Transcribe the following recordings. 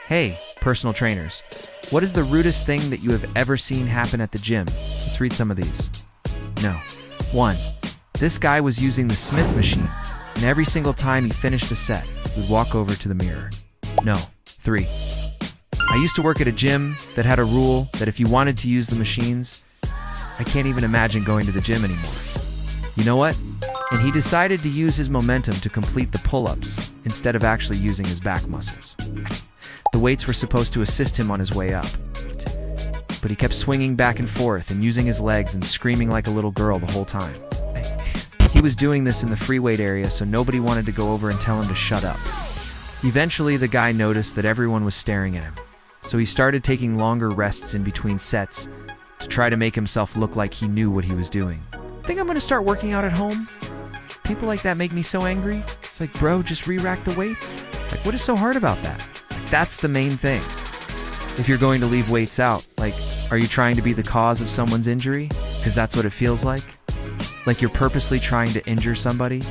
Hey, personal trainers. What is the rudest thing that you have ever seen happen at the gym? Let's read some of these. No. 1. This guy was using the Smith machine, and every single time he finished a set, he would walk over to the mirror. No. 3. I used to work at a gym that had a rule that if you wanted to use the machines, I can't even imagine going to the gym anymore. You know what? And he decided to use his momentum to complete the pull-ups instead of actually using his back muscles. The weights were supposed to assist him on his way up, but he kept swinging back and forth and using his legs and screaming like a little girl the whole time. He was doing this in the free weight area, so nobody wanted to go over and tell him to shut up. Eventually, the guy noticed that everyone was staring at him, so he started taking longer rests in between sets to try to make himself look like he knew what he was doing. Think I'm gonna start working out at home? People like that make me so angry. It's like, bro, just re-rack the weights. Like, what is so hard about that? Like, that's the main thing. If you're going to leave weights out, like, are you trying to be the cause of someone's injury? Because that's what it feels like. Like you're purposely trying to injure somebody.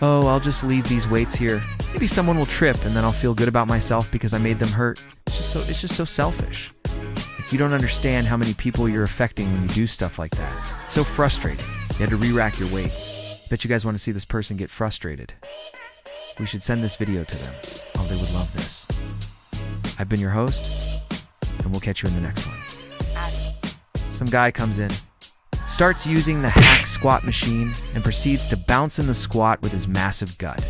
Oh, I'll just leave these weights here. Maybe someone will trip and then I'll feel good about myself because I made them hurt. It's just so selfish. Like, you don't understand how many people you're affecting when you do stuff like that. It's so frustrating. You had to re-rack your weights. Bet you guys want to see this person get frustrated. We should send this video to them. Oh, they would love this. I've been your host, and we'll catch you in the next one. Some guy comes in, starts using the hack squat machine, and proceeds to bounce in the squat with his massive gut.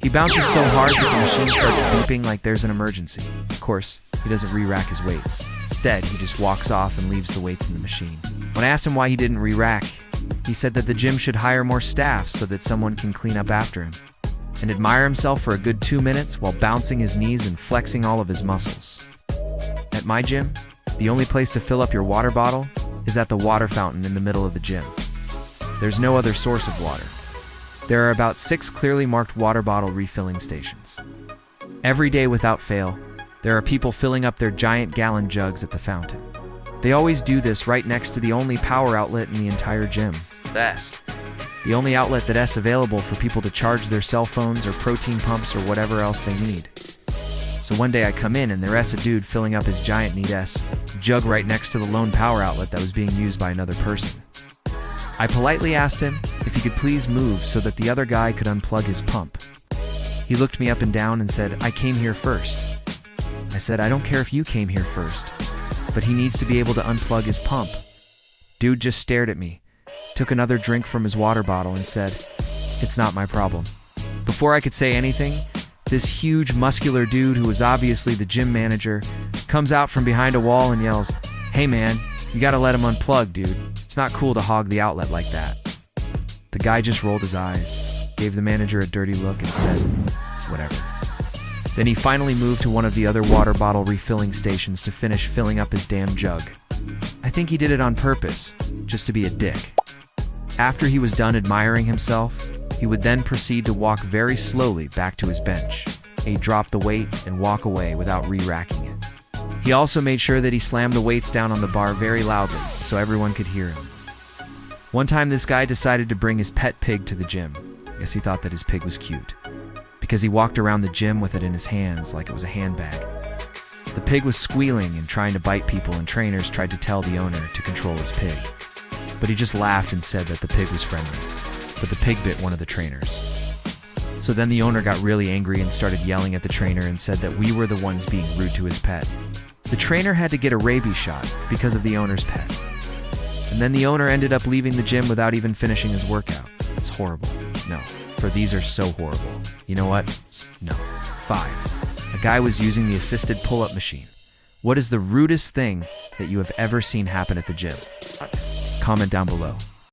He bounces so hard that the machine starts beeping like there's an emergency. Of course, he doesn't re-rack his weights. Instead, he just walks off and leaves the weights in the machine. When I asked him why he didn't re-rack, he said that the gym should hire more staff so that someone can clean up after him, and admire himself for a good 2 minutes while bouncing his knees and flexing all of his muscles. At my gym, the only place to fill up your water bottle is at the water fountain in the middle of the gym. There's no other source of water. There are about 6 clearly marked water bottle refilling stations. Every day without fail, there are people filling up their giant gallon jugs at the fountain. They always do this right next to the only power outlet in the entire gym, the S. The only outlet that's available for people to charge their cell phones or protein pumps or whatever else they need. So one day I come in and there's a dude filling up his giant Need S jug right next to the lone power outlet that was being used by another person. I politely asked him if he could please move so that the other guy could unplug his pump. He looked me up and down and said, "I came here first." I said, "I don't care if you came here first, but he needs to be able to unplug his pump." Dude just stared at me, took another drink from his water bottle and said, "It's not my problem." Before I could say anything, this huge muscular dude who was obviously the gym manager comes out from behind a wall and yells, "Hey man, you gotta let him unplug, dude. It's not cool to hog the outlet like that." The guy just rolled his eyes, gave the manager a dirty look and said, "Whatever." Then he finally moved to one of the other water bottle refilling stations to finish filling up his damn jug. I think he did it on purpose, just to be a dick. After he was done admiring himself, he would then proceed to walk very slowly back to his bench. He'd drop the weight and walk away without re-racking it. He also made sure that he slammed the weights down on the bar very loudly so everyone could hear him. One time this guy decided to bring his pet pig to the gym. I guess he thought that his pig was cute, because he walked around the gym with it in his hands like it was a handbag. The pig was squealing and trying to bite people, and trainers tried to tell the owner to control his pig. But he just laughed and said that the pig was friendly. But the pig bit one of the trainers. So then the owner got really angry and started yelling at the trainer and said that we were the ones being rude to his pet. The trainer had to get a rabies shot because of the owner's pet. And then the owner ended up leaving the gym without even finishing his workout. It's horrible. No, for these are so horrible. You know what? No. 5. A guy was using the assisted pull-up machine. What is the rudest thing that you have ever seen happen at the gym? Comment down below.